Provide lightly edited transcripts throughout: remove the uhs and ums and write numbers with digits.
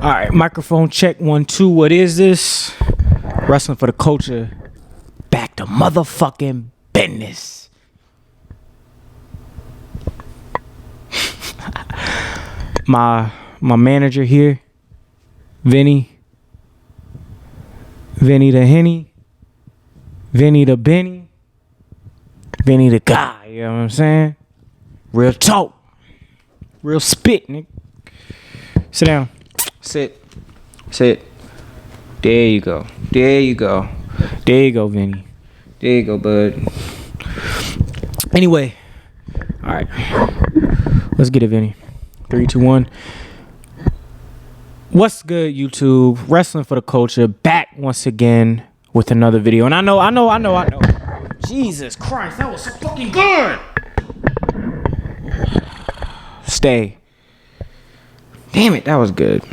All right, microphone check 1 2. What is this? Wrestling for the culture. Back to motherfucking business. my manager here, Vinny the Henny, Vinny the Benny, Vinny the guy. You know what I'm saying? Real talk, real spit, nigga. Sit down. Sit. There you go, Vinny. There you go, bud. Anyway, all right, let's get it, Vinny. 3, 2, 1. What's good, YouTube? Wrestling for the culture, back once again with another video. And I know. Jesus Christ, that was so fucking good. Stay. Damn it, that was good.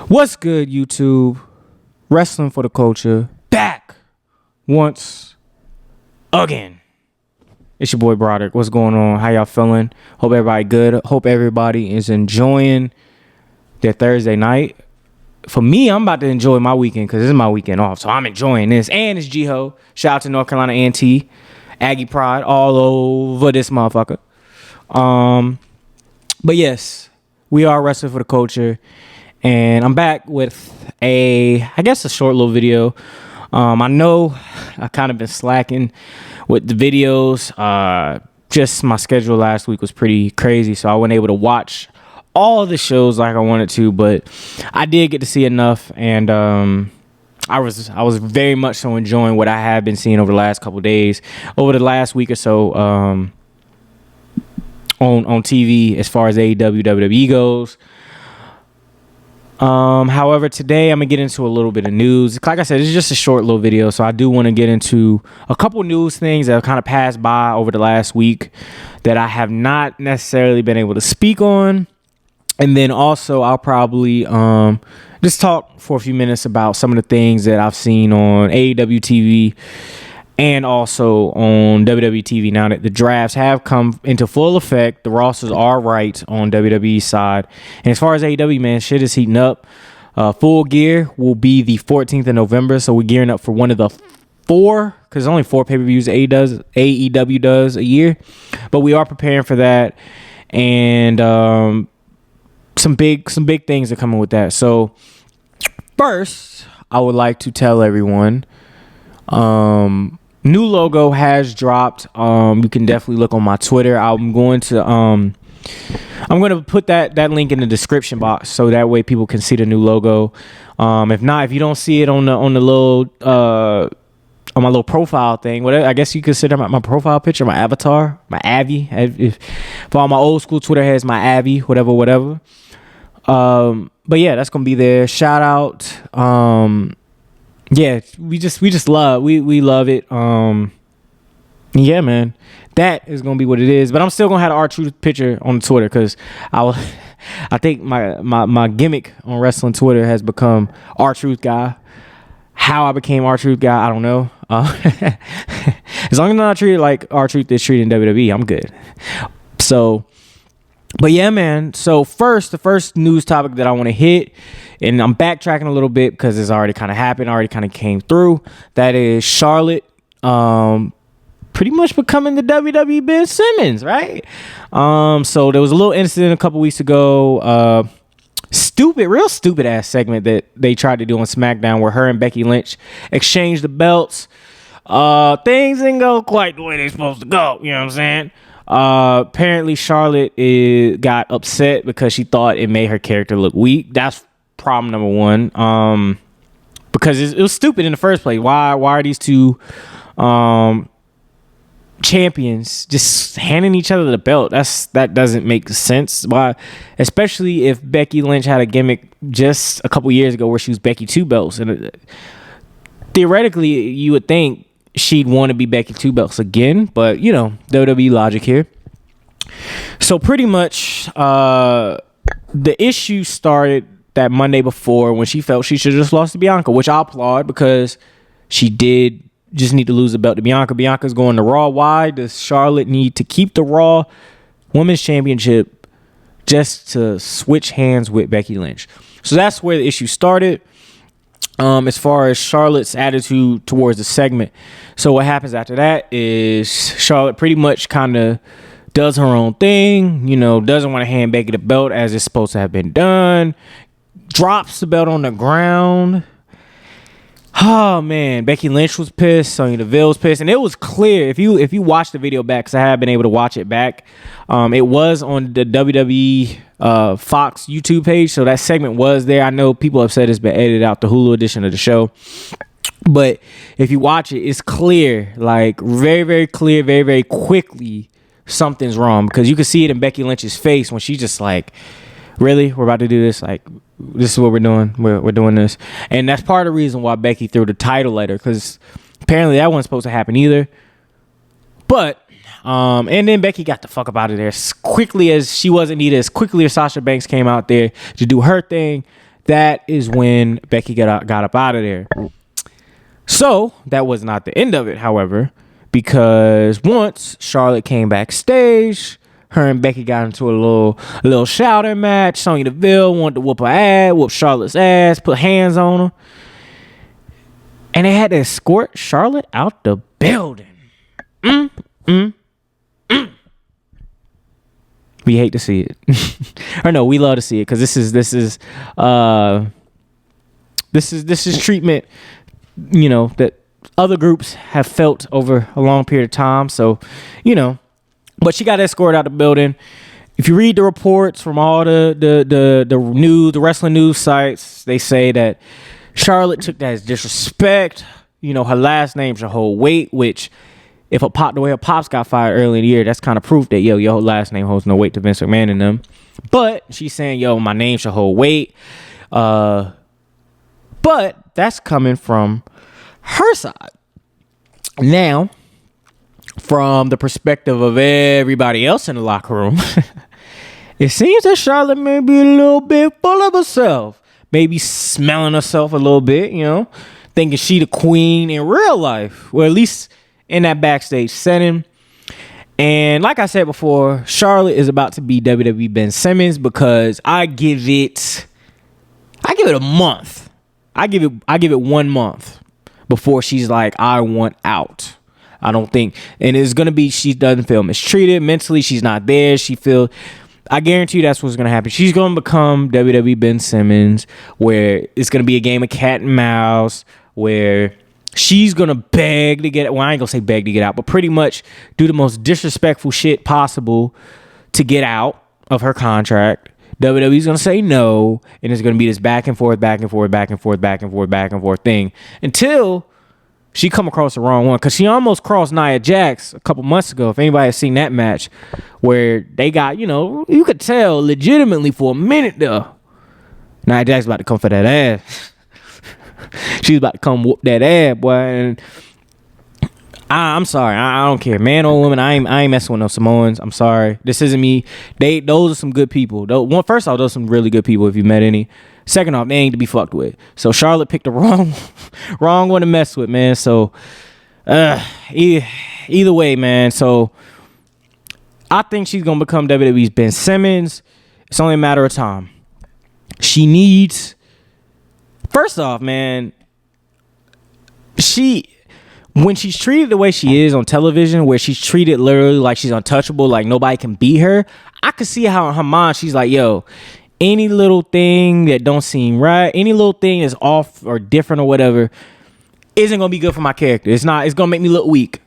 What's good, YouTube? Wrestling for the culture, back once again. It's your boy Broderick. What's going on? How y'all feeling? Hope everybody good. Hope everybody is enjoying their Thursday night. For me, I'm about to enjoy my weekend because this is my weekend off. So I'm enjoying this. And it's G-Ho. Shout out to North Carolina A&T. Aggie Pride all over this motherfucker. But yes, we are Wrestling for the Culture. And I'm back with a short little video. I know I kind of been slacking with the videos. Just my schedule last week was pretty crazy, so I wasn't able to watch all the shows like I wanted to, but I did get to see enough, and I was very much so enjoying what I have been seeing over the last couple days, over the last week or so, on TV as far as AEW, WWE goes. However, today I'm gonna get into a little bit of news. Like I said, it's just a short little video, so I do want to get into a couple news things that have kind of passed by over the last week that I have not necessarily been able to speak on. And then also I'll probably just talk for a few minutes about some of the things that I've seen on AEW TV and also on WWE TV now that the drafts have come into full effect. The rosters are right on WWE's side. And as far as AEW, man, shit is heating up. Full Gear will be the 14th of November, so we're gearing up for one of the 4, because there's only 4 pay-per-views AEW does a year. But we are preparing for that. And some big things are coming with that. So first, I would like to tell everyone, new logo has dropped. You can definitely look on my Twitter. I'm going to put that link in the description box so that way people can see the new logo. If you don't see it on the little on my little profile thing, whatever, I guess you consider my profile picture, my avatar, my Avi. If all my old school Twitter has my Avi, whatever. But yeah, that's gonna be there. Shout out. Yeah, we love it. Yeah, man, that is gonna be what it is. But I'm still gonna have the R-Truth picture on Twitter because I think my gimmick on wrestling Twitter has become R-Truth guy. How I became R-Truth guy, I don't know. As long as I'm not treated like R-Truth is treated in WWE, I'm good. So, but yeah, man. So the first news topic that I want to hit, and I'm backtracking a little bit because it's already kind of happened, already kind of came through. That is Charlotte, pretty much becoming the WWE Ben Simmons, right? So there was a little incident a couple weeks ago. Real stupid ass segment that they tried to do on SmackDown where her and Becky Lynch exchanged the belts. Things didn't go quite the way they're supposed to go. You know what I'm saying? Apparently Charlotte got upset because she thought it made her character look weak. That's problem number one. Because it was stupid in the first place. Why are these two champions just handing each other the belt? That doesn't make sense. Why, especially if Becky Lynch had a gimmick just a couple years ago where she was Becky 2 belts, and theoretically you would think she'd want to be Becky 2 belts again, but you know, WWE logic here. So pretty much the issue started that Monday before when she felt she should have just lost to Bianca, which I applaud because she did just need to lose the belt to Bianca. Bianca's going to Raw. Why does Charlotte need to keep the Raw Women's Championship just to switch hands with Becky Lynch? So that's where the issue started. As far as Charlotte's attitude towards the segment. So what happens after that is Charlotte pretty much kind of does her own thing, doesn't want to hand Becky the belt as it's supposed to have been done, drops the belt on the ground. Oh man, Becky Lynch was pissed, Sonya Deville was pissed, and it was clear if you watch the video back, because I have been able to watch it back. It was on the WWE Fox YouTube page, so that segment was there. I know people have said it's been edited out, the Hulu edition of the show, but if you watch it, it's clear, like very, very clear, very, very quickly something's wrong, because you can see it in Becky Lynch's face when she's just like, really, we're about to do this? Like, this is what we're doing. We're doing this. And that's part of the reason why Becky threw the title at her, because apparently that wasn't supposed to happen either. But, and then Becky got the fuck up out of there as quickly as she wasn't needed, as quickly as Sasha Banks came out there to do her thing. That is when Becky got up out of there. So, that was not the end of it, however, because once Charlotte came backstage, her and Becky got into a little shouting match. Sonya Deville wanted to whoop Charlotte's ass, put hands on her. And they had to escort Charlotte out the building. We hate to see it. Or no, we love to see it, because this is treatment, that other groups have felt over a long period of time. So, but she got escorted out the building. If you read the reports from all the wrestling news sites, they say that Charlotte took that as disrespect. Her last name should hold weight, which if the way her pops got fired early in the year, that's kind of proof that, your last name holds no weight to Vince McMahon and them. But she's saying, my name should hold weight. But that's coming from her side. Now, from the perspective of everybody else in the locker room, it seems that Charlotte may be a little bit full of herself. Maybe smelling herself a little bit, thinking she the queen in real life. Or at least in that backstage setting. And like I said before, Charlotte is about to be WWE Ben Simmons, because I give it a month. I give it 1 month before she's like, I want out. I don't think, and it's gonna be, she doesn't feel mistreated mentally. She's not there. I guarantee you that's what's gonna happen. She's gonna become WWE Ben Simmons, where it's gonna be a game of cat and mouse, where she's gonna beg to get. Well, I ain't gonna say beg to get out, but pretty much do the most disrespectful shit possible to get out of her contract. WWE's gonna say no, and it's gonna be this back and forth thing until she come across the wrong one, because she almost crossed Nia Jax a couple months ago. If anybody has seen that match, where they got, you could tell legitimately for a minute though, Nia Jax about to come for that ass. She's about to come whoop that ass, boy. And I'm sorry, I don't care, man or woman. I ain't messing with no Samoans. I'm sorry, this isn't me. Those are some good people. First off, those are some really good people if you met any. Second off, they ain't to be fucked with. So Charlotte picked the wrong one to mess with, man. So either way, man. So I think she's gonna become WWE's Ben Simmons. It's only a matter of time. She needs, first off, man, when she's treated the way she is on television, where she's treated literally like she's untouchable, like nobody can beat her, I could see how in her mind she's like, any little thing that don't seem right, any little thing that's off or different or whatever, isn't gonna be good for my character. It's gonna make me look weak.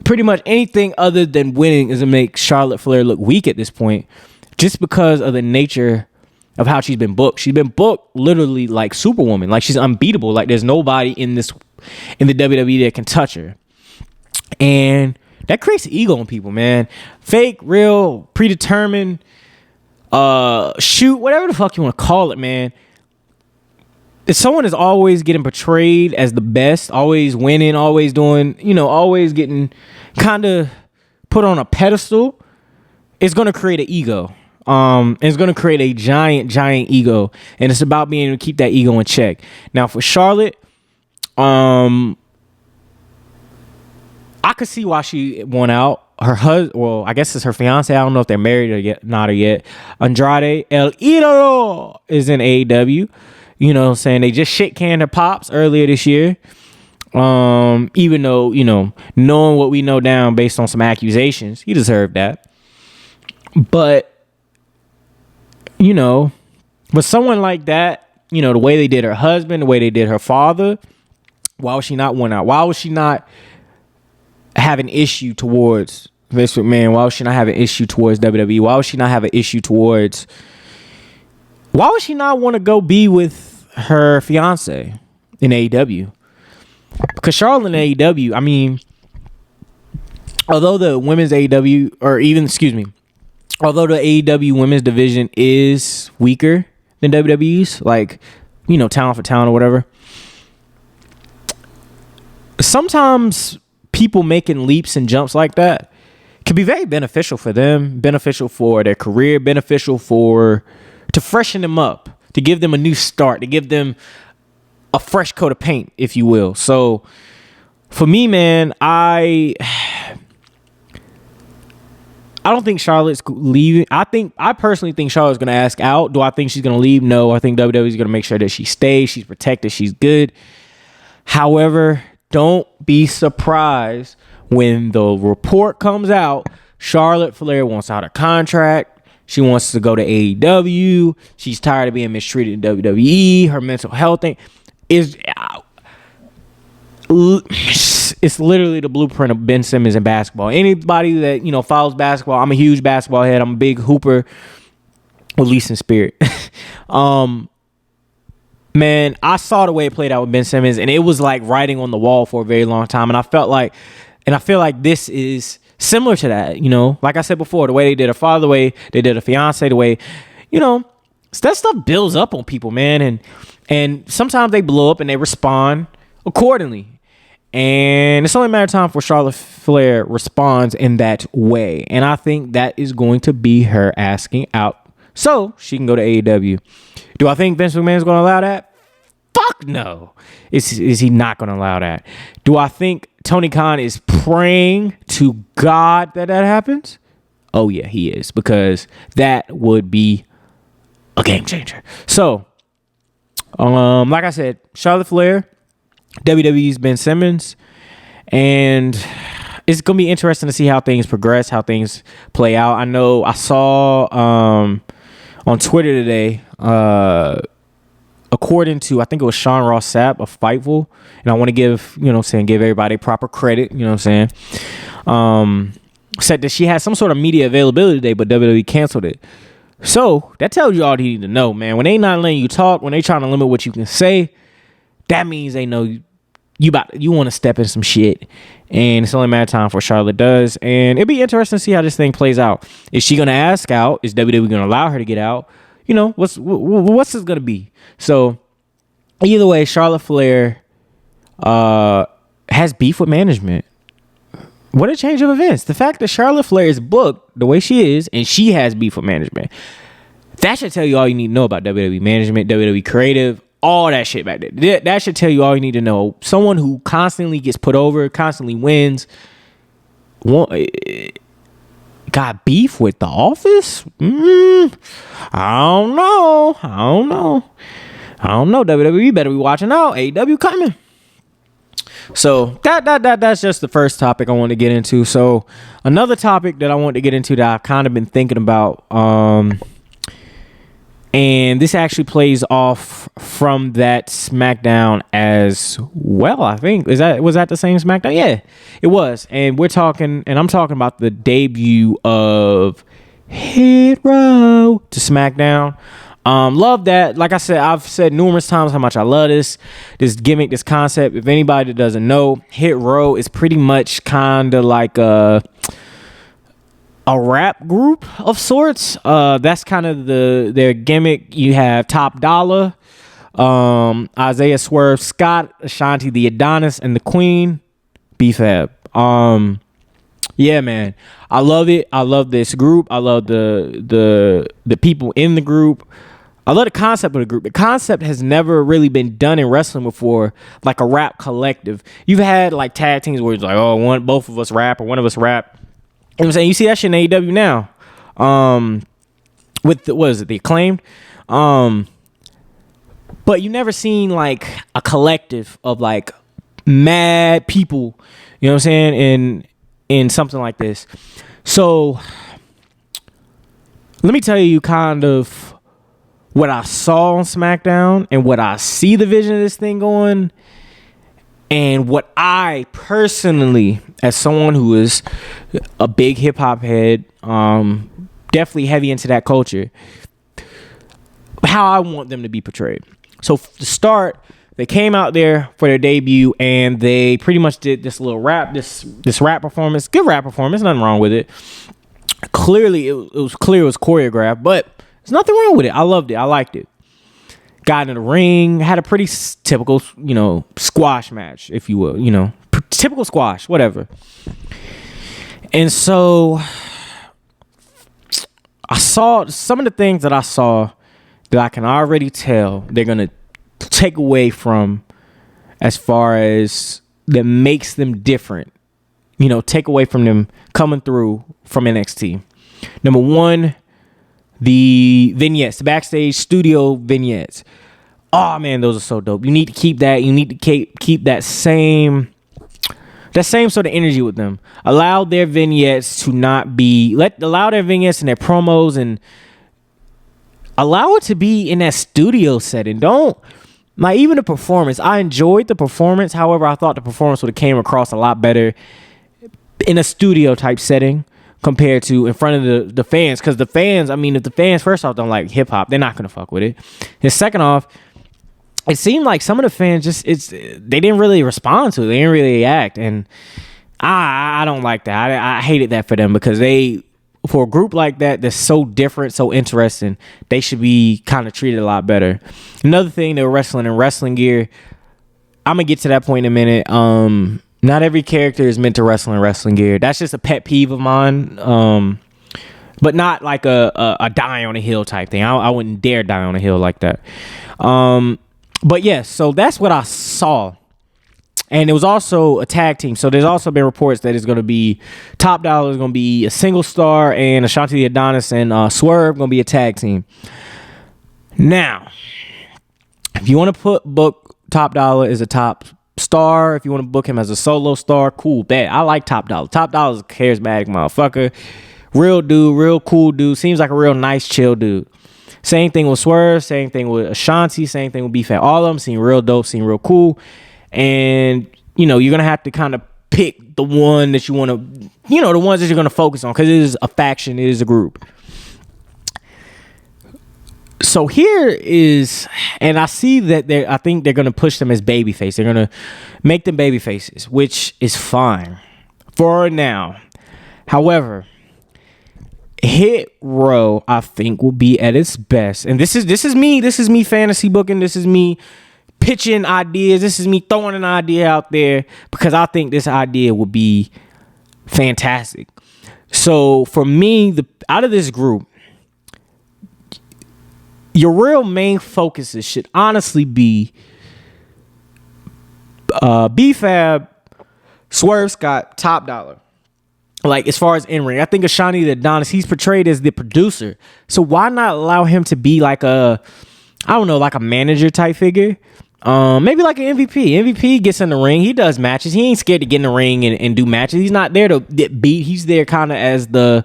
Pretty much anything other than winning is gonna make Charlotte Flair look weak at this point, just because of the nature of how she's been booked. She's been booked literally like Superwoman, like she's unbeatable. Like there's nobody in the WWE that can touch her, and that creates ego in people, man. Fake, real, predetermined. Shoot, whatever the fuck you want to call it, man. If someone is always getting portrayed as the best, always winning, always doing, always getting kind of put on a pedestal, it's going to create an ego. It's going to create a giant ego, and it's about being able to keep that ego in check. Now for Charlotte, I I could see why she won out. Her husband, well, I guess it's her fiance. I don't know if they're married or yet. Andrade El Idolo is in AEW. You know what I'm saying? They just shit canned her pops earlier this year. Even though, knowing what we know down based on some accusations, he deserved that. But, with someone like that, the way they did her husband, the way they did her father, why would she not win out? Why would she not have an issue towards Vince McMahon? Why would she not have an issue towards WWE? Why would she not have an issue towards... Why would she not want to go be with her fiance in AEW? Because Charlotte in AEW, I mean, although the women's AEW, although the AEW women's division is weaker than WWE's, like, talent for talent or whatever, sometimes people making leaps and jumps like that can be very beneficial for them, beneficial for their career, beneficial to freshen them up, to give them a new start, to give them a fresh coat of paint, if you will. So for me, man, I don't think Charlotte's leaving. I personally think Charlotte's going to ask out. Do I think she's going to leave? No. I think WWE is going to make sure that she stays, she's protected, she's good. However, don't be surprised when the report comes out, Charlotte Flair wants out of contract. She wants to go to AEW. She's tired of being mistreated in WWE. Her mental health thing it's literally the blueprint of Ben Simmons in basketball. Anybody that, follows basketball, I'm a huge basketball head. I'm a big hooper, at least in spirit. Man, I saw the way it played out with Ben Simmons, and it was like writing on the wall for a very long time. And I feel like this is similar to that, like I said before, the way they did her father, the way they did her fiance, the way, that stuff builds up on people, man. And sometimes they blow up and they respond accordingly. And it's only a matter of time before Charlotte Flair responds in that way. And I think that is going to be her asking out so she can go to AEW. Do I think Vince McMahon is going to allow that? Fuck no. Is he not going to allow that? Do I think Tony Khan is praying to God that happens? Oh, yeah, he is. Because that would be a game changer. So, like I said, Charlotte Flair, WWE's Ben Simmons, and it's going to be interesting to see how things progress, how things play out. I know I saw on Twitter today, according to, I think it was Sean Ross Sapp of Fightful, and I want to give everybody proper credit, said that she had some sort of media availability today, but WWE canceled it. So that tells you all you need to know, man. When they not letting you talk, when they trying to limit what you can say, that means they know you want to step in some shit. And it's only a matter of time before Charlotte does. And it'd be interesting to see how this thing plays out. Is she going to ask out? Is WWE going to allow her to get out? What's this going to be? So either way, Charlotte Flair has beef with management. What a change of events. The fact that Charlotte Flair is booked the way she is and she has beef with management, that should tell you all you need to know about WWE management, WWE creative, all that shit back there. That should tell you all you need to know. Someone who constantly gets put over, constantly wins, got beef with The Office? I don't know. WWE better be watching out. AEW coming. So that's just the first topic I want to get into. So another topic that I want to get into that I've kind of been thinking about, and this actually plays off from that SmackDown as well, I think. Was that the same SmackDown? Yeah, it was. And I'm talking about the debut of Hit Row to SmackDown. Love that. Like I said, I've said numerous times how much I love this gimmick, this concept. If anybody that doesn't know, Hit Row is pretty much kind of like a rap group of sorts. That's kind of their gimmick. You have Top Dollar, Isaiah Swerve Scott, Ashanti the Adonis, and the Queen, B-Fab. Yeah, man, I love it. I love this group. I love the people in the group. I love the concept of the group. The concept has never really been done in wrestling before, like a rap collective. You've had like tag teams where it's like, oh, both of us rap or one of us rap. You know what I'm saying? You see that shit in AEW now. With the Acclaimed. But you never seen like a collective of like mad people, you know what I'm saying, in something like this. So let me tell you kind of what I saw on SmackDown and what I see the vision of this thing going, and what I personally, as someone who is a big hip hop head, definitely heavy into that culture, how I want them to be portrayed. So to start, they came out there for their debut and they pretty much did this little rap, this rap performance. Good rap performance, nothing wrong with it. Clearly, it was clear it was choreographed, but there's nothing wrong with it. I loved it. I liked it. Got in the ring, had a pretty typical, squash match, if you will, typical squash, whatever. And so I saw some of the things that I saw that I can already tell they're going to take away from, as far as that makes them different, take away from them coming through from NXT. Number one, the vignettes, the backstage studio vignettes. Oh man, those are so dope. You need to keep that. You need to keep that same sort of energy with them. Allow their vignettes to not be, allow their vignettes and their promos, and allow it to be in that studio setting. Don't, like, even the performance. I enjoyed the performance. However, I thought the performance would have came across a lot better in a studio type setting compared to in front of the fans. Because the fans, if the fans, first off, don't like hip hop, they're not going to fuck with it. And second off, it seemed like some of the fans they didn't really respond to it. They didn't really act. And I don't like that. I hated that for them, because for a group like that that's so different, so interesting, they should be kind of treated a lot better. Another thing, they were wrestling in wrestling gear. I'm going to get to that point in a minute. Not every character is meant to wrestle in wrestling gear. That's just a pet peeve of mine. But not like a die on a hill type thing. I wouldn't dare die on a hill like that. But yes, so that's what I saw. And it was also a tag team. So there's also been reports that it's going to be Top Dollar is going to be a single star, and Ashanti the Adonis and Swerve going to be a tag team. Now, if you want to book Top Dollar as a top star, if you want to book him as a solo star, cool, bet. I like Top Dollar. Top Dollar is a charismatic motherfucker. Real dude, real cool dude. Seems like a real nice, chill dude. Same thing with Swerve, same thing with Ashanti, same thing with B-Fat. All of them seem real dope, seem real cool. And, you're going to have to kind of pick the one that you want to, the ones that you're going to focus on, because it is a faction, it is a group. So here is, and I see that I think they're going to push them as babyface. They're going to make them baby faces, which is fine for now. However, Hit Row, I think, will be at its best. And this is me fantasy booking. This is me pitching ideas. This is me throwing an idea out there, because I think this idea will be fantastic. So for me, out of this group, your real main focuses should honestly be B-Fab, Swerve Scott, Top Dollar. Like, as far as in-ring, I think Ashanti the Adonis, he's portrayed as the producer. So why not allow him to be like like a manager type figure? Maybe like an MVP. MVP gets in the ring. He does matches. He ain't scared to get in the ring and do matches. He's not there to get beat. He's there kind of as the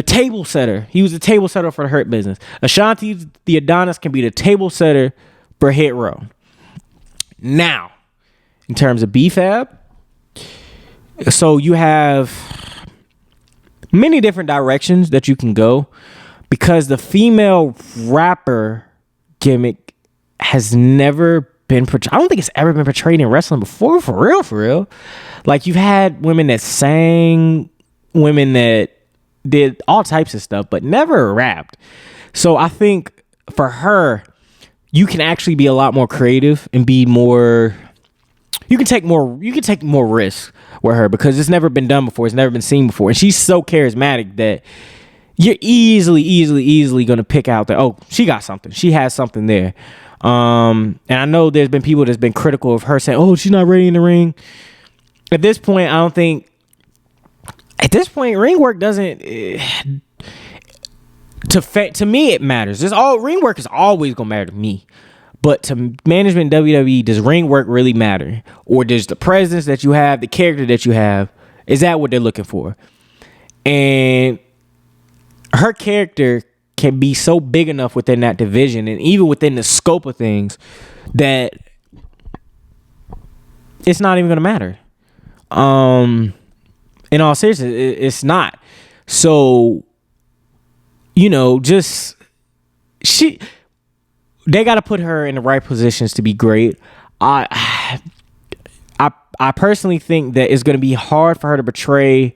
table setter. He was the table setter for the Hurt Business. Ashanti the Adonis can be the table setter for Hit Row. Now, in terms of B-Fab, so you have many different directions that you can go, because the female rapper gimmick has never been portrayed. I don't think it's ever been portrayed in wrestling before, for real. Like, you've had women that sang, women that did all types of stuff, but never rapped. So I think for her, you can actually be a lot more creative and be more, you can take more risks with her, because it's never been done before. It's never been seen before. And she's so charismatic that, you're easily gonna pick out that, oh, she got something. She has something there. And I know there's been people that's been critical of her saying, oh, she's not ready in the ring. At this point, I don't think. At this point, ring work doesn't. To me, it matters. Ring work is always gonna matter to me. But to management WWE, does ring work really matter? Or does the presence that you have, the character that you have, is that what they're looking for? And her character can be so big enough within that division and even within the scope of things that it's not even going to matter. In all seriousness, it's not. So, they got to put her in the right positions to be great. I personally think that it's going to be hard for her to portray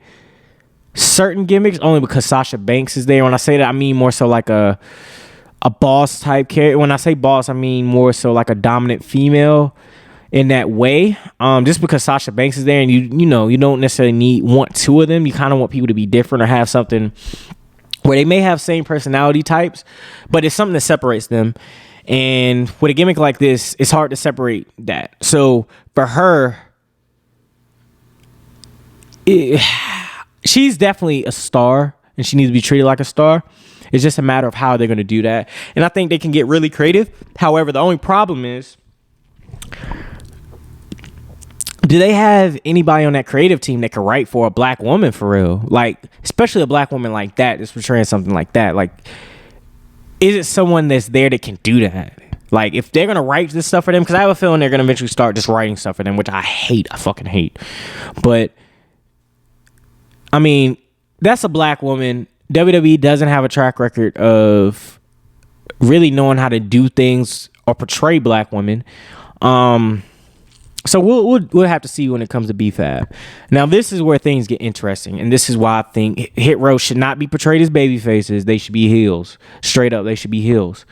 certain gimmicks only because Sasha Banks is there. When I say that, I mean more so like a boss type character. When I say boss, I mean more so like a dominant female in that way. Just because Sasha Banks is there, and you don't necessarily want two of them. You kind of want people to be different or have something where they may have same personality types, but it's something that separates them. And with a gimmick like this, it's hard to separate that. So for her, she's definitely a star, and she needs to be treated like a star. It's just a matter of how they're going to do that. And I think they can get really creative. However, the only problem is, do they have anybody on that creative team that can write for a black woman for real? Like, especially a black woman like that that's portraying something like that. Like, is it someone that's there that can do that? Like, if they're going to write this stuff for them, because I have a feeling they're going to eventually start just writing stuff for them, which I fucking hate. But, I mean, that's a black woman. WWE doesn't have a track record of really knowing how to do things or portray black women. So we'll have to see when it comes to BFAB. Now, this is where things get interesting, and this is why I think Hit Row should not be portrayed as baby faces. They should be heels. Straight up, they should be heels.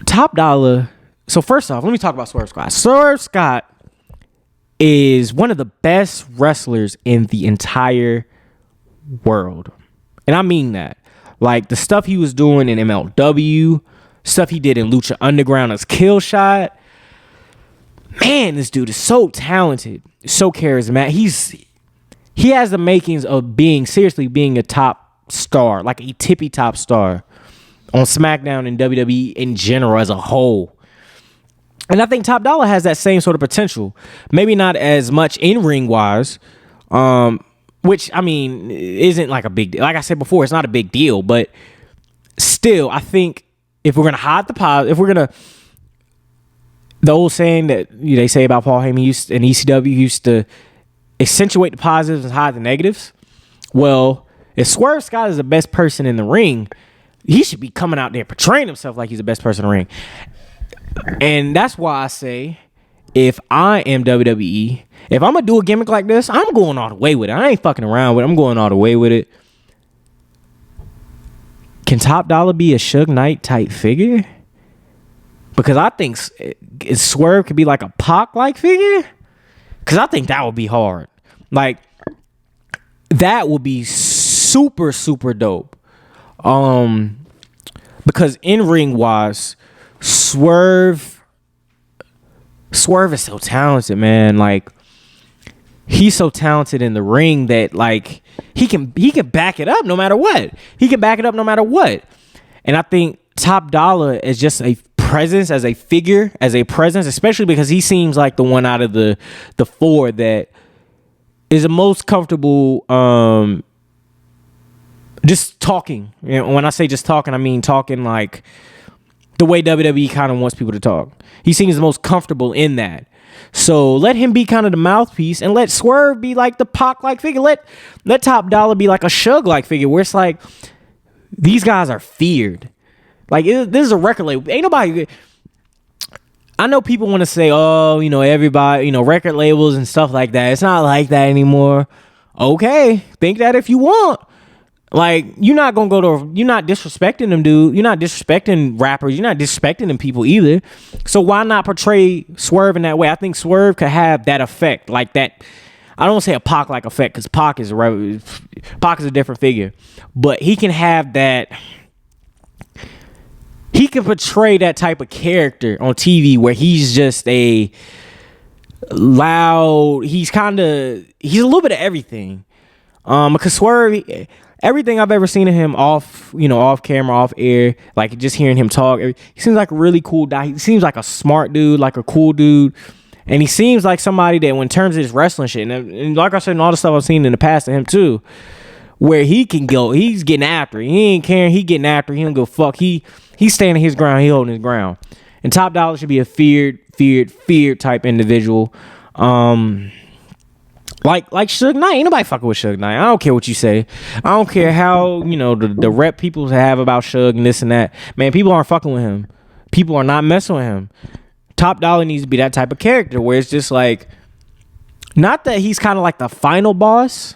Top Dollar. So first off, let me talk about Swerve Scott. Swerve Scott is one of the best wrestlers in the entire world. And I mean that. Like, the stuff he was doing in MLW, stuff he did in Lucha Underground as Killshot. Man, this dude is so talented, so charismatic. He has the makings of being a top star, like a tippy top star on SmackDown and WWE in general as a whole. And I think Top Dollar has that same sort of potential. Maybe not as much in-ring wise, which, I mean, isn't like a big deal. Like I said before, it's not a big deal, but still, I think if we're going to hide the positive, if we're going to, the old saying that they say about Paul Heyman and ECW used to accentuate the positives and hide the negatives. Well, if Swerve Scott is the best person in the ring, he should be coming out there portraying himself like he's the best person in the ring. And that's why I say, if I am WWE, if I'm going to do a gimmick like this, I'm going all the way with it. I ain't fucking around with it. I'm going all the way with it. Can Top Dollar be a Suge Knight type figure? Because I think Swerve could be like a Pac-like figure. Because I think that would be hard. Like, that would be super, super dope. Because in-ring wise, Swerve is so talented, man. Like, he's so talented in the ring that, like, he can back it up no matter what. And I think Top Dollar is just a presence, as a figure, as a presence, especially because he seems like the one out of the four that is the most comfortable just talking. You know, when I say just talking, I mean talking like the way WWE kind of wants people to talk. He seems the most comfortable in that. So let him be kind of the mouthpiece, and let Swerve be like the Pac-like figure. Let Top Dollar be like a Suge-like figure, where it's like these guys are feared. Like, this is a record label. Ain't nobody. I know people want to say, oh, everybody, record labels and stuff like that. It's not like that anymore. Okay, think that if you want. Like, you're not disrespecting them, dude. You're not disrespecting rappers. You're not disrespecting them people either. So why not portray Swerve in that way? I think Swerve could have that effect, like that. I don't say a Pac-like effect because Pac is a different figure, but he can have that. He can portray that type of character on TV where he's just a loud. He's a little bit of everything. Because Swerve, everything I've ever seen of him off camera, off air, like just hearing him talk, he seems like a really cool guy. He seems like a smart dude, like a cool dude. And he seems like somebody that, in terms of his wrestling shit, and like I said, and all the stuff I've seen in the past of him too, where he can go, he's getting after it. He ain't caring, he getting after it. He don't give a fuck. He's standing his ground, he holding his ground. And Top Dollar should be a feared type individual. Like Suge Knight. Ain't nobody fucking with Suge Knight. I don't care what you say. I don't care how, the rep people have about Suge and this and that. Man, people aren't fucking with him. People are not messing with him. Top Dollar needs to be that type of character where it's just like, not that he's kind of like the final boss,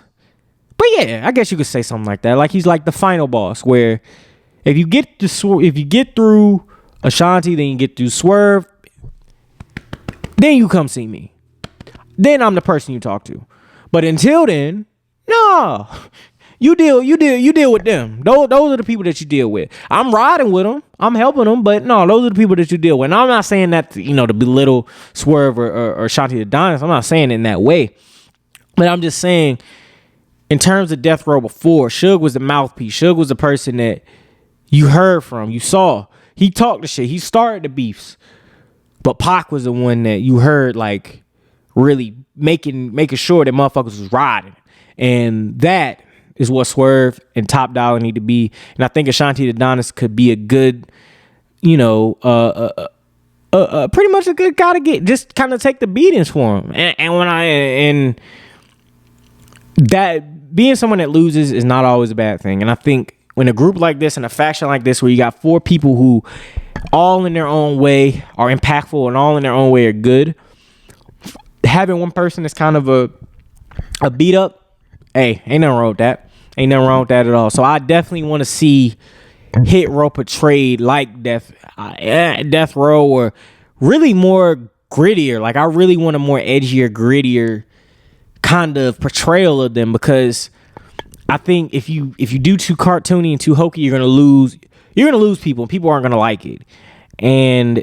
but yeah, I guess you could say something like that. Like he's like the final boss where if you get through Ashanti, then you get through Swerve, then you come see me. Then I'm the person you talk to. But until then, no. You deal with them. Those are the people that you deal with. I'm riding with them. I'm helping them, but no, those are the people that you deal with. And I'm not saying that to belittle Swerve or Shanti Adonis. I'm not saying it in that way. But I'm just saying, in terms of Death Row before, Suge was the mouthpiece. Suge was the person that you heard from, you saw. He talked the shit. He started the beefs. But Pac was the one that you heard like really making sure that motherfuckers was riding. And that is what Swerve and Top Dollar need to be. And I think Ashanti Adonis could be a good, pretty much a good guy to get, just kind of take the beatings for him. And that being someone that loses is not always a bad thing. And I think when a group like this and a faction like this, where you got 4 people who all in their own way are impactful and all in their own way are good, having one person that's kind of a beat up, hey, ain't nothing wrong with that. Ain't nothing wrong with that at all. So I definitely want to see Hit Row portrayed like Death Row, or really more grittier. Like I really want a more edgier, grittier kind of portrayal of them, because I think if you do too cartoony and too hokey, you're gonna lose people. People aren't gonna like it. And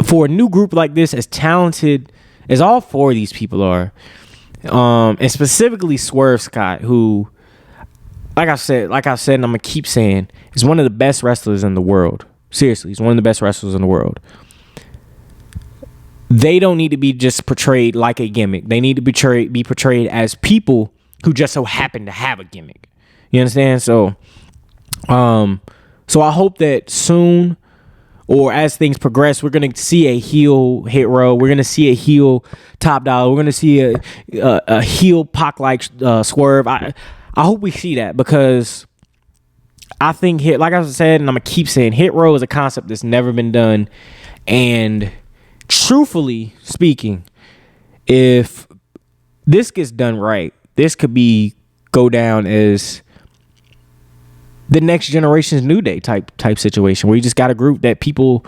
for a new group like this, as talented as all 4 of these people are, and specifically Swerve Scott, who, like I said, and I'm gonna keep saying, is one of the best wrestlers in the world. Seriously, he's one of the best wrestlers in the world. They don't need to be just portrayed like a gimmick. They need to be portrayed as people who just so happen to have a gimmick. You understand? So I hope that soon, or as things progress, we're going to see a heel Hit Row. We're going to see a heel Top Dollar. We're going to see a heel Pac-like Swerve. I hope we see that, because I think like I said, and I'm going to keep saying, Hit Row is a concept that's never been done. And truthfully speaking, if this gets done right, this could go down as the next generation's New Day type situation, where you just got a group that people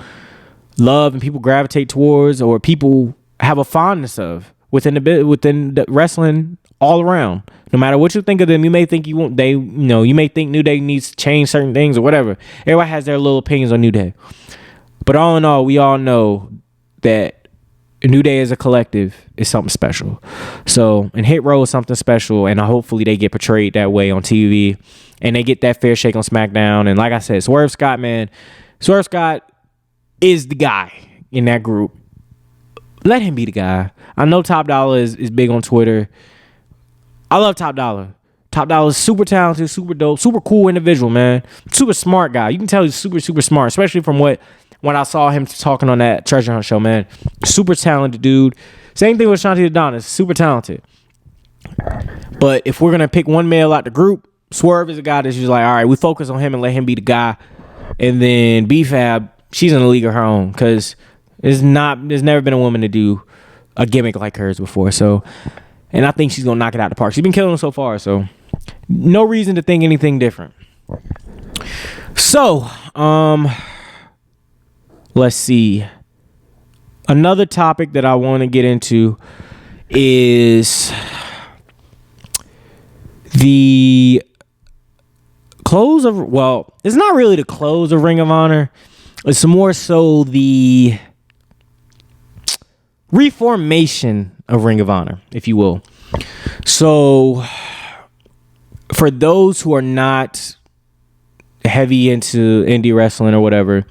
love and people gravitate towards, or people have a fondness of within the wrestling all around. No matter what you think of them, you may think you may think New Day needs to change certain things or whatever. Everybody has their little opinions on New Day, but all in all, we all know that New Day as a collective is something special. So, and Hit Row is something special, and hopefully they get portrayed that way on TV, and they get that fair shake on SmackDown. And like I said, Swerve Scott is the guy in that group. Let him be the guy. I know Top Dollar is big on Twitter. I love Top Dollar. Top Dollar is super talented, super dope, super cool individual, man. Super smart guy. You can tell he's super, super smart, especially from when I saw him talking on that Treasure Hunt show, man. Super talented dude. Same thing with Shanti Adonis. Super talented. But if we're going to pick one male out the group, Swerve is a guy that's just like, all right, we focus on him and let him be the guy. And then B-Fab, she's in a league of her own, because there's never been a woman to do a gimmick like hers before. So, and I think she's going to knock it out the park. She's been killing them so far, so no reason to think anything different. So, let's see. Another topic that I want to get into is the close of, well, it's not really the close of Ring of Honor. It's more so the reformation of Ring of Honor, if you will. So for those who are not heavy into indie wrestling or whatever,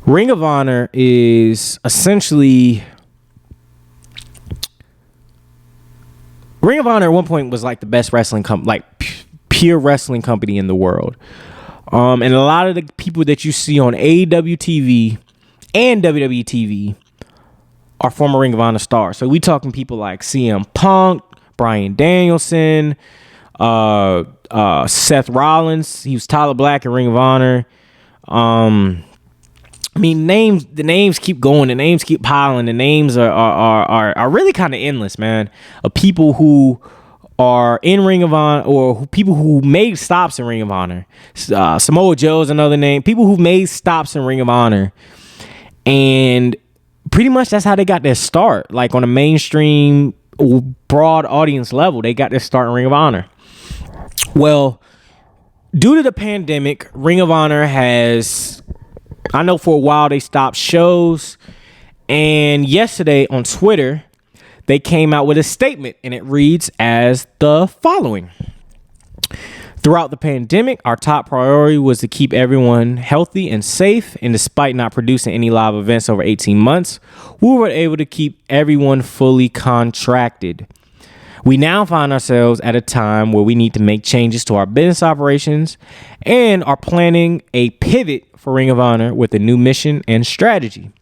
Ring of Honor is essentially, Ring of Honor at one point was like the best wrestling pure wrestling company in the world. And a lot of the people that you see on AEW TV and WWE TV are former Ring of Honor stars. So we talking people like CM Punk, Bryan Danielson, Seth Rollins. He was Tyler Black in Ring of Honor. I mean, the names keep going. The names keep piling. The names are really kind of endless, man, of people who are in Ring of Honor, or people who made stops in Ring of Honor. Samoa Joe's another name. People who made stops in Ring of Honor. And pretty much that's how they got their start. Like on a mainstream, broad audience level, they got their start in Ring of Honor. Well, due to the pandemic, Ring of Honor has, I know for a while they stopped shows. And yesterday on Twitter, they came out with a statement, and it reads as the following. Throughout the pandemic, our top priority was to keep everyone healthy and safe, and despite not producing any live events over 18 months, we were able to keep everyone fully contracted. We now find ourselves at a time where we need to make changes to our business operations and are planning a pivot for Ring of Honor with a new mission and strategy.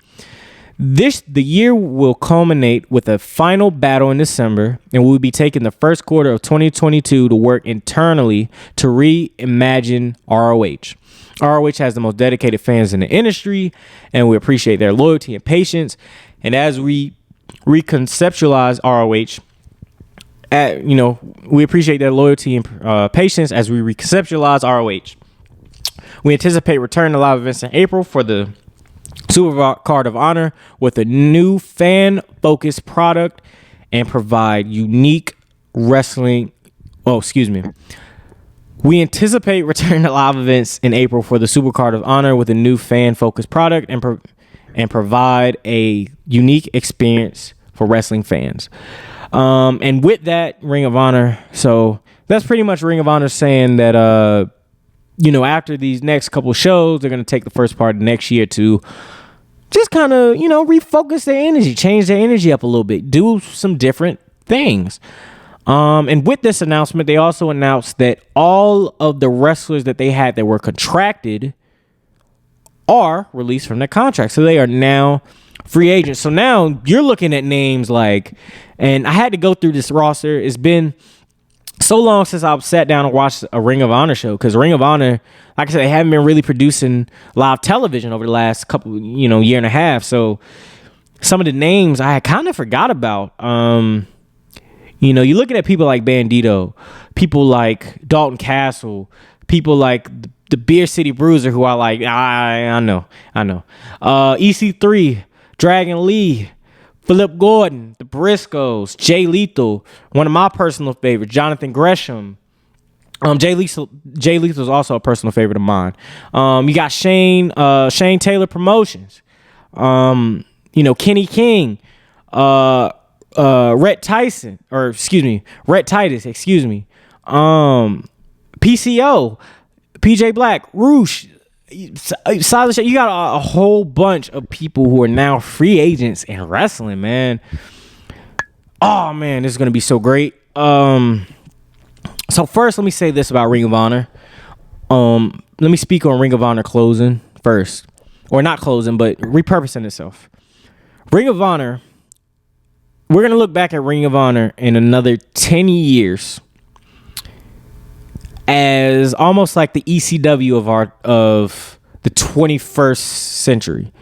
The year will culminate with a final battle in December, and we'll be taking the first quarter of 2022 to work internally to reimagine ROH. ROH has the most dedicated fans in the industry, and we appreciate their loyalty and patience. And as we reconceptualize ROH, we appreciate their loyalty and patience as we reconceptualize ROH. We anticipate returning to live events in April for the Super Card of Honor with a new fan-focused product and provide unique wrestling. We anticipate returning to live events in April for the Super Card of Honor with a new fan-focused product and provide a unique experience for wrestling fans. And with that, Ring of Honor. So that's pretty much Ring of Honor saying that, after these next couple shows, they're going to take the first part of next year to just kind of, refocus their energy, change their energy up a little bit, do some different things. And with this announcement, they also announced that all of the wrestlers that they had that were contracted are released from their contract. So they are now free agents. So now you're looking at names like, and I had to go through this roster. It's been so long since I've sat down and watched a Ring of Honor show, because Ring of Honor, like I said, they haven't been really producing live television over the last couple, year and a half. So some of the names I had kind of forgot about. You're looking at people like Bandito, people like Dalton Castle, people like the Beer City Bruiser, who are like, I know. EC3, Dragon Lee, Philip Gordon, the Briscoes, Jay Lethal, one of my personal favorites, Jonathan Gresham. Jay Lethal is also a personal favorite of mine. You got Shane Taylor Promotions, Kenny King, Rhett Titus, PCO, PJ Black, Roosh, Silas. You got a whole bunch of people who are now free agents in wrestling, man. Oh man, this is gonna be so great. So first, let me say this about Ring of Honor. Let me speak on Ring of Honor closing first, or not closing, but repurposing itself. Ring of Honor. We're gonna look back at Ring of Honor in another 10 years as almost like the ECW of the 21st century,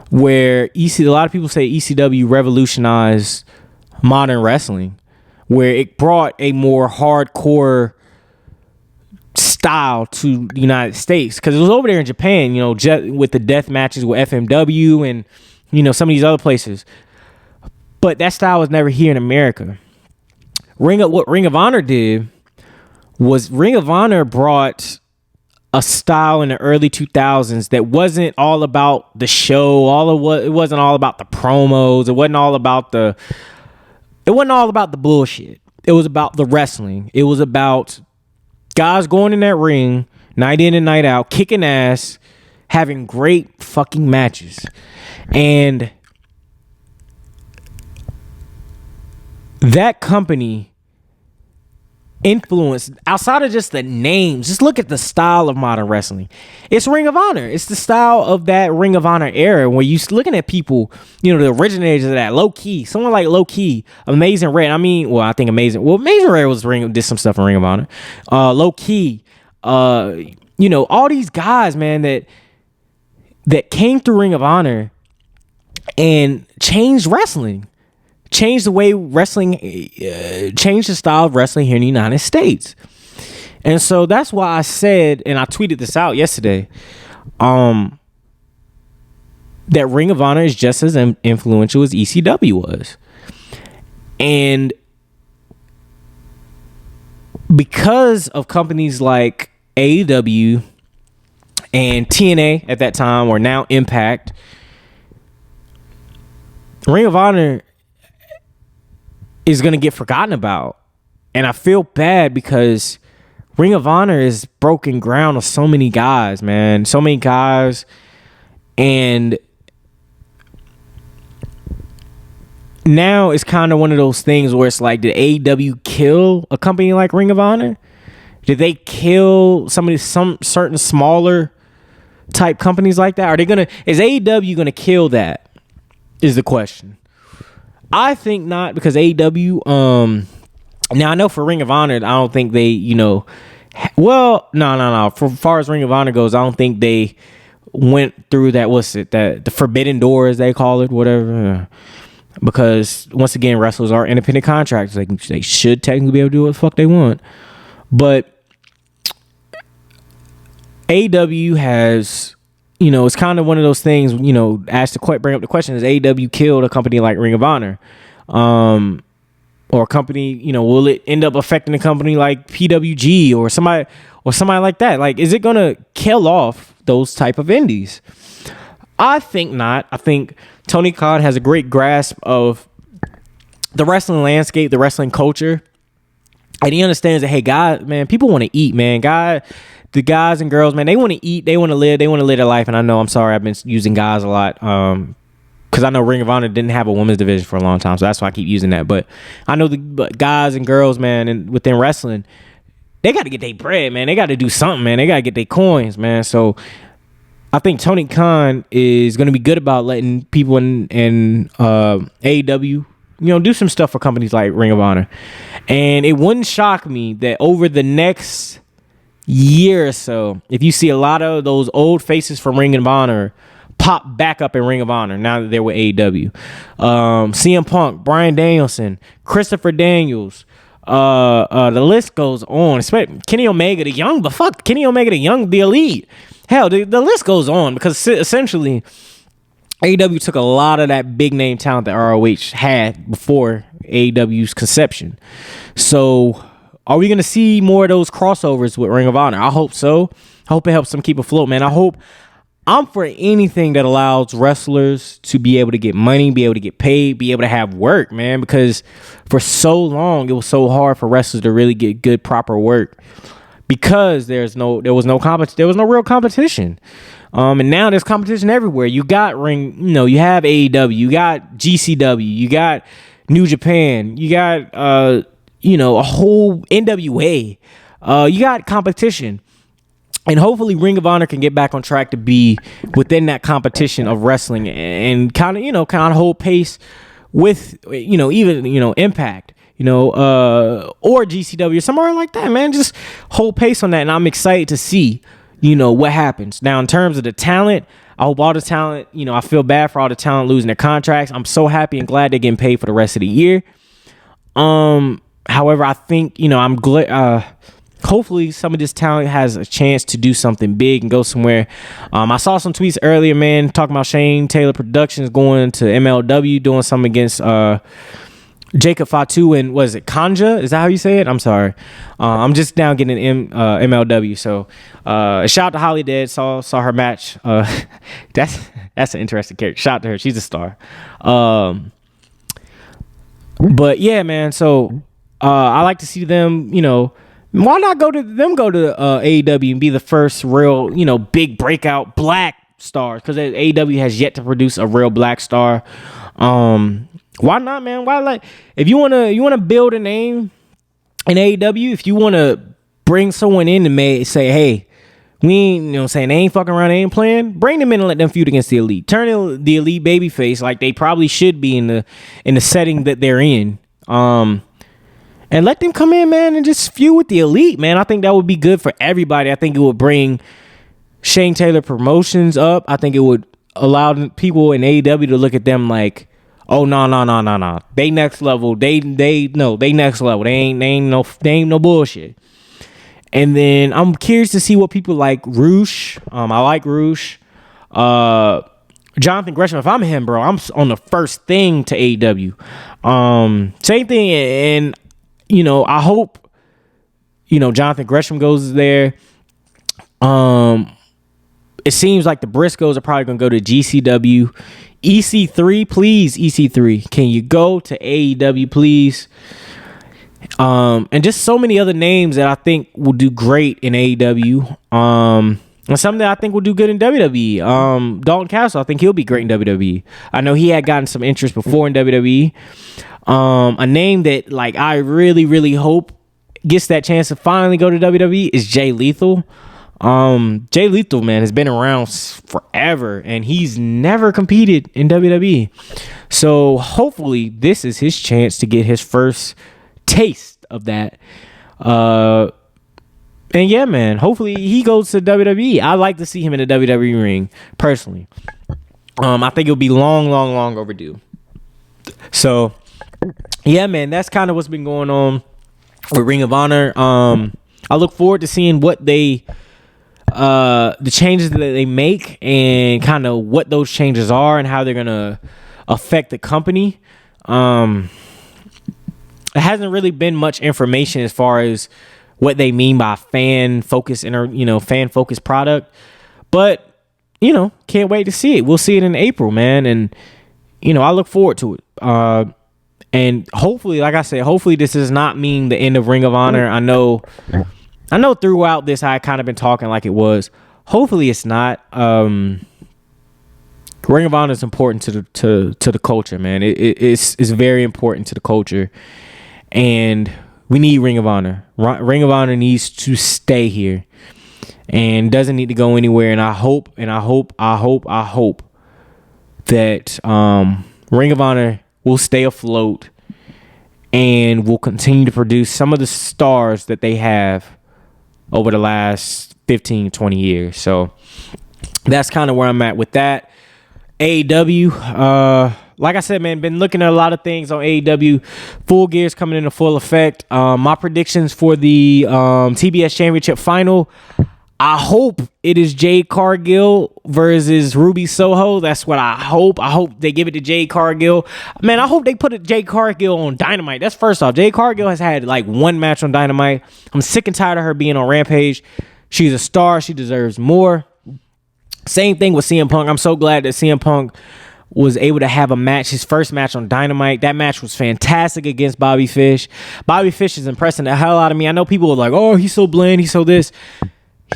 where a lot of people say ECW revolutionized modern wrestling, where it brought a more hardcore style to the United States, because it was over there in Japan, with the death matches with FMW and some of these other places. But that style was never here in America. What Ring of Honor did was Ring of Honor brought a style in the early 2000s that wasn't all about the show. It wasn't all about the promos. It wasn't all about the bullshit. It was about the wrestling. It was about guys going in that ring night in and night out, kicking ass, having great fucking matches. And that company influenced, outside of just the names, just look at the style of modern wrestling. It's Ring of Honor. It's the style of that Ring of Honor era where you looking at people, the originators of that. Low Key, someone like Low Key, Amazing Red. Amazing Red did some stuff in Ring of Honor. Low Key, all these guys, man, that came through Ring of Honor and changed wrestling. Changed the way wrestling, changed the style of wrestling here in the United States. And so that's why I said, and I tweeted this out yesterday, that Ring of Honor is just as influential as ECW was. And because of companies like AEW and TNA at that time, or now Impact, Ring of Honor is going to get forgotten about. And I feel bad because Ring of Honor is broken ground of so many guys, man. So many guys. And now it's kind of one of those things where it's like, did AEW kill a company like Ring of Honor? Did they kill some certain smaller type companies like that? Is AEW gonna kill that? Is the question. I think not, because AEW, now I know for Ring of Honor, I don't think they, no. For far as Ring of Honor goes, I don't think they went through that, the forbidden door, as they call it, whatever. Because once again, wrestlers are independent contractors. They should technically be able to do what the fuck they want. But AEW has, it's kind of one of those things, bring up the question, is AEW killed a company like Ring of Honor? Or a company, will it end up affecting a company like PWG or somebody like that? Like, is it going to kill off those type of indies? I think not. I think Tony Khan has a great grasp of the wrestling landscape, the wrestling culture. And he understands that, hey, guys, man, people want to eat, man. The guys and girls, man, they want to eat, they want to live their life. And I know, I'm sorry, I've been using guys a lot, because I know Ring of Honor didn't have a women's division for a long time, so that's why I keep using that. But I know the guys and girls, man, and within wrestling, they got to get their bread, man. They got to do something, man. They got to get their coins, man. So I think Tony Khan is going to be good about letting people in AEW, do some stuff for companies like Ring of Honor. And it wouldn't shock me that over the next year or so, if you see a lot of those old faces from Ring of Honor pop back up in Ring of Honor now that they're with AEW. CM Punk, Bryan Danielson, Christopher Daniels, the list goes on. Kenny Omega the Young, the Elite. Hell, the list goes on, because essentially AEW took a lot of that big name talent that ROH had before AEW's conception. So are we going to see more of those crossovers with Ring of Honor? I hope so. I hope it helps them keep afloat, man. I'm for anything that allows wrestlers to be able to get money, be able to get paid, be able to have work, man, because for so long it was so hard for wrestlers to really get good, proper work, because there was no real competition. And now there's competition everywhere. You got you have AEW, you got GCW, you got New Japan, you got a whole NWA. You got competition. And hopefully Ring of Honor can get back on track to be within that competition of wrestling and kind of hold pace with, even, Impact, or GCW or somewhere like that, man. Just hold pace on that. And I'm excited to see, what happens. Now, in terms of the talent, I hope all the talent, I feel bad for all the talent losing their contracts. I'm so happy and glad they're getting paid for the rest of the year. However, I think, I'm glad, hopefully some of this talent has a chance to do something big and go somewhere. I saw some tweets earlier, man, talking about Shane Taylor Productions going to MLW, doing something against Jacob Fatu and was it Kanja? Is that how you say it? I'm sorry. I'm just now getting MLW. So shout out to Holly Dead. Saw her match. That's an interesting character. Shout out to her. She's a star. But yeah, man. So I like to see them. Why not go to AEW and be the first real big breakout black stars? Because AEW has yet to produce a real black star. Why not, man? Why if you wanna build a name in AEW, if you wanna bring someone in and say, hey, we ain't saying they ain't fucking around, they ain't playing, bring them in and let them feud against the Elite. Turn the Elite babyface like they probably should be in the setting that they're in. And let them come in, man, and just feud with the Elite, man. I think that would be good for everybody. I think it would bring Shane Taylor Promotions up. I think it would allow people in AEW to look at them like, oh, no. They next level. They next level. They ain't no bullshit. And then I'm curious to see what people like Roosh. I like Roosh. Jonathan Gresham, if I'm him, bro, I'm on the first thing to AEW. Same thing, and I hope Jonathan Gresham goes there. It seems like the Briscoes are probably gonna go to GCW. EC3, please, EC3, can you go to AEW, please? And just so many other names that I think will do great in AEW. And some that I think will do good in WWE. Dalton Castle, I think he'll be great in WWE. I know he had gotten some interest before in WWE. A name that I really, really hope gets that chance to finally go to WWE is Jay Lethal. Jay Lethal, man, has been around forever and he's never competed in WWE. So hopefully this is his chance to get his first taste of that. And yeah, man, hopefully he goes to WWE. I like to see him in the WWE ring personally. I think it'll be long overdue. So yeah, man, that's kind of what's been going on with Ring of Honor. I look forward to seeing what the changes that they make and kind of what those changes are and how they're gonna affect the company. It hasn't really been much information as far as what they mean by fan focused product, but can't wait to see it. We'll see it in April, man, and I look forward to it. And hopefully, like I said, hopefully this does not mean the end of Ring of Honor. I know throughout this I kind of been talking like it was. Hopefully it's not. Ring of Honor is important to the culture, man. It's very important to the culture, and we need Ring of Honor. Ring of Honor needs to stay here and doesn't need to go anywhere. And I hope that Ring of Honor will stay afloat and will continue to produce some of the stars that they have over the last 15, 20 years. So that's kind of where I'm at with that. AEW, like I said, man, been looking at a lot of things on AEW. Full Gear's coming into full effect. My predictions for the TBS Championship final, I hope it is Jade Cargill versus Ruby Soho. That's what I hope. I hope they give it to Jade Cargill. Man, I hope they put Jade Cargill on Dynamite. That's first off. Jade Cargill has had one match on Dynamite. I'm sick and tired of her being on Rampage. She's a star. She deserves more. Same thing with CM Punk. I'm so glad that CM Punk was able to have a match, his first match on Dynamite. That match was fantastic against Bobby Fish. Bobby Fish is impressing the hell out of me. I know people are like, oh, he's so bland, he's so this.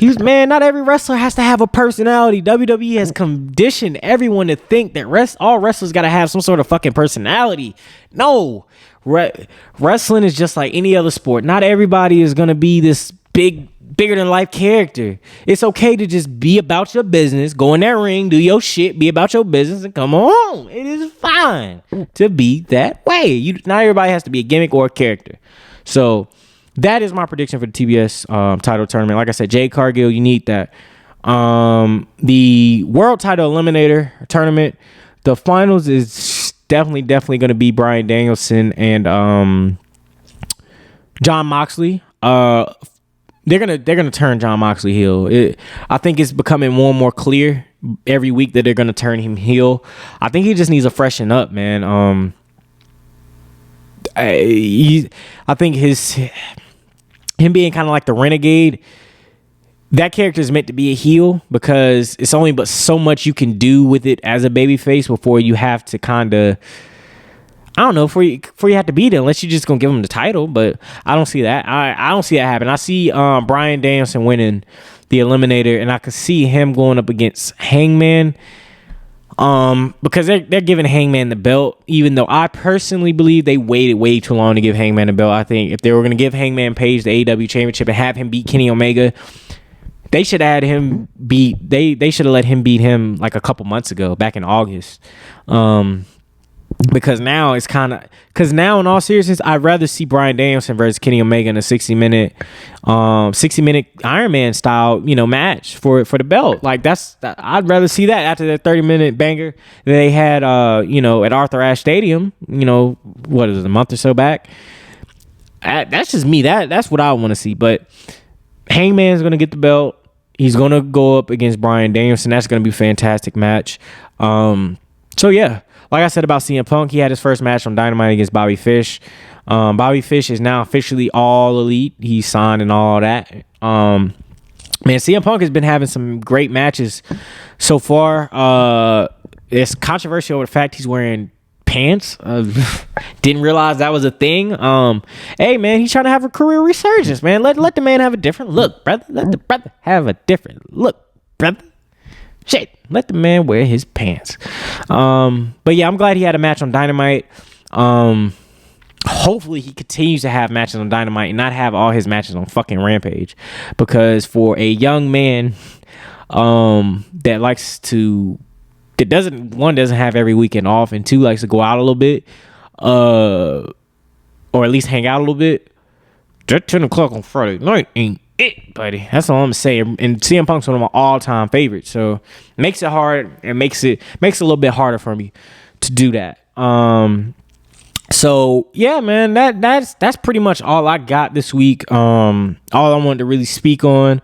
Not every wrestler has to have a personality. WWE has conditioned everyone to think that all wrestlers got to have some sort of fucking personality. No. Wrestling is just like any other sport. Not everybody is going to be this bigger than life character. It's okay to just be about your business, go in that ring, do your shit, be about your business, and come on. It is fine to be that way. Not everybody has to be a gimmick or a character. So that is my prediction for the TBS title tournament. Like I said, Jade Cargill, you need that. The World Title Eliminator tournament, the finals is definitely going to be Bryan Danielson and Jon Moxley. they're gonna turn Jon Moxley heel. I think it's becoming more and more clear every week that they're gonna turn him heel. I think he just needs to freshen up, man. I think him being kind of like the renegade, that character is meant to be a heel because it's only but so much you can do with it as a babyface before you have to kind of, I don't know, before you have to beat it, unless you're just gonna give him the title. But I don't see that. I don't see that happen. I see Bryan Danielson winning the Eliminator, and I could see him going up against Hangman. Because they're giving Hangman the belt, even though I personally believe they waited way too long to give Hangman the belt. I think if they were gonna give Hangman Page the AEW Championship and have him beat Kenny Omega, they should have had him beat. They should have let him beat him like a couple months ago, back in August. Because now it's kind of, because now in all seriousness, I'd rather see Bryan Danielson versus Kenny Omega in a 60-minute Iron Man style, match for the belt. Like I'd rather see that after that 30-minute banger that they had, at Arthur Ashe Stadium. What is it, a month or so back? That's just me. That's what I want to see. But Hangman's gonna get the belt. He's gonna go up against Bryan Danielson. That's gonna be a fantastic match. So yeah. Like I said about CM Punk, he had his first match on Dynamite against Bobby Fish. Bobby Fish is now officially all elite. He's signed and all that. Man, CM Punk has been having some great matches so far. It's controversial over the fact he's wearing pants. Didn't realize that was a thing. Hey, man, he's trying to have a career resurgence, man. Let the man have a different look, brother. Let the brother have a different look, brother. Shit, let the man wear his pants. But yeah, I'm glad he had a match on Dynamite. Hopefully he continues to have matches on Dynamite and not have all his matches on fucking Rampage, because for a young man that doesn't have every weekend off, and two, likes to go out a little bit, or at least hang out a little bit, that 10 o'clock on Friday night ain't it, buddy. That's all I'm gonna say. And CM Punk's one of my all-time favorites, so it makes it hard. It makes it a little bit harder for me to do that. So yeah, man, that's pretty much all I got this week. All I wanted to really speak on.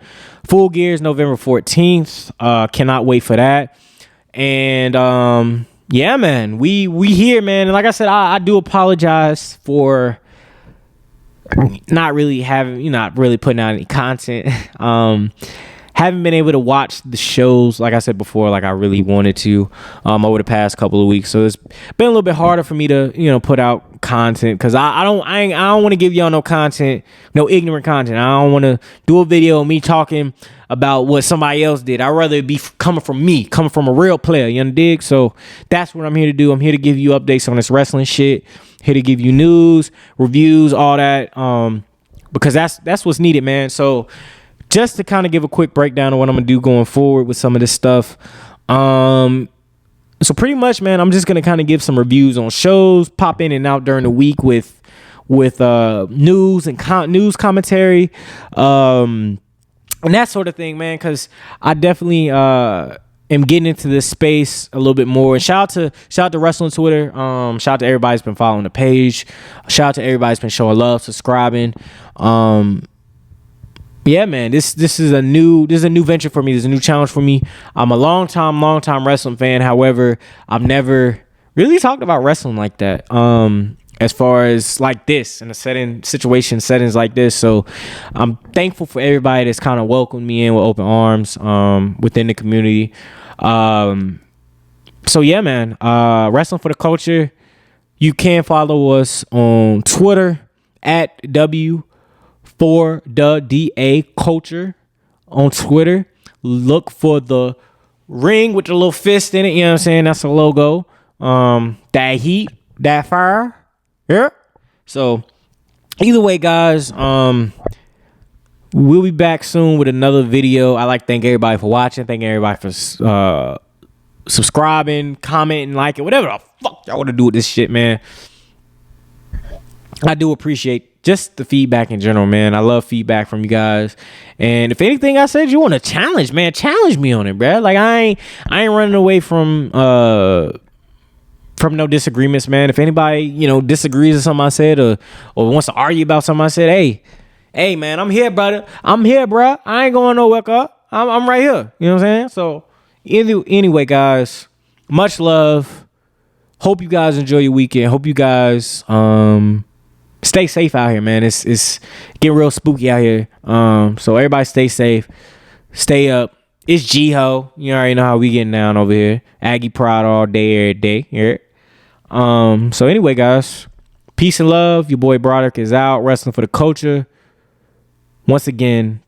Full Gear's November 14th. Cannot wait for that. And yeah, man, we here, man. And like I said, I do apologize for not really putting out any content. Haven't been able to watch the shows, like I said before, like I really wanted to, over the past couple of weeks. So it's been a little bit harder for me to, put out content, because I don't want to give y'all no content, no ignorant content. I don't want to do a video of me talking about what somebody else did. I'd rather it be coming from a real player, you dig? So that's what I'm here to do. I'm here to give you updates on this wrestling shit, here to give you news, reviews, all that, because that's what's needed, man. So just to kind of give a quick breakdown of what I'm gonna do going forward with some of this stuff. So pretty much, man, I'm just gonna kind of give some reviews on shows, pop in and out during the week with news and news commentary, and that sort of thing, man. Because I definitely am getting into this space a little bit more. And shout out to Wrestling Twitter. Shout out to everybody who's been following the page. Shout out to everybody who's been showing love, subscribing. Yeah, man, this is a new venture for me. This is a new challenge for me. I'm a long time wrestling fan. However, I've never really talked about wrestling like that. As far as like this in a settings like this. So I'm thankful for everybody that's kind of welcomed me in with open arms within the community. So yeah, man, Wrestling for the Culture. You can follow us on Twitter at for the DA Culture on Twitter. Look for the ring with the little fist in it. You know what I'm saying? That's the logo. That heat, that fire. Yeah. So either way, guys, we'll be back soon with another video. I like to thank everybody for watching. Thank everybody for subscribing, commenting, liking, whatever the fuck y'all want to do with this shit, man. I do appreciate just the feedback in general, man. I love feedback from you guys. And if anything I said you want to challenge, man, challenge me on it, bro. Like I ain't running away from no disagreements, man. If anybody, disagrees with something I said or wants to argue about something I said, hey, Hey, man, I'm here, brother. I'm here, bro. I ain't going nowhere, cuz. I'm right here. You know what I'm saying? So, anyway, guys, much love. Hope you guys enjoy your weekend. Hope you guys stay safe out here, man. It's getting real spooky out here. So everybody stay safe. Stay up. It's G-Ho. You already know how we getting down over here. Aggie Pride all day, every day. Yeah. So anyway, guys, peace and love. Your boy Broderick is out, wrestling for the culture. Once again,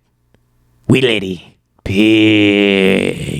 we litty. Peace.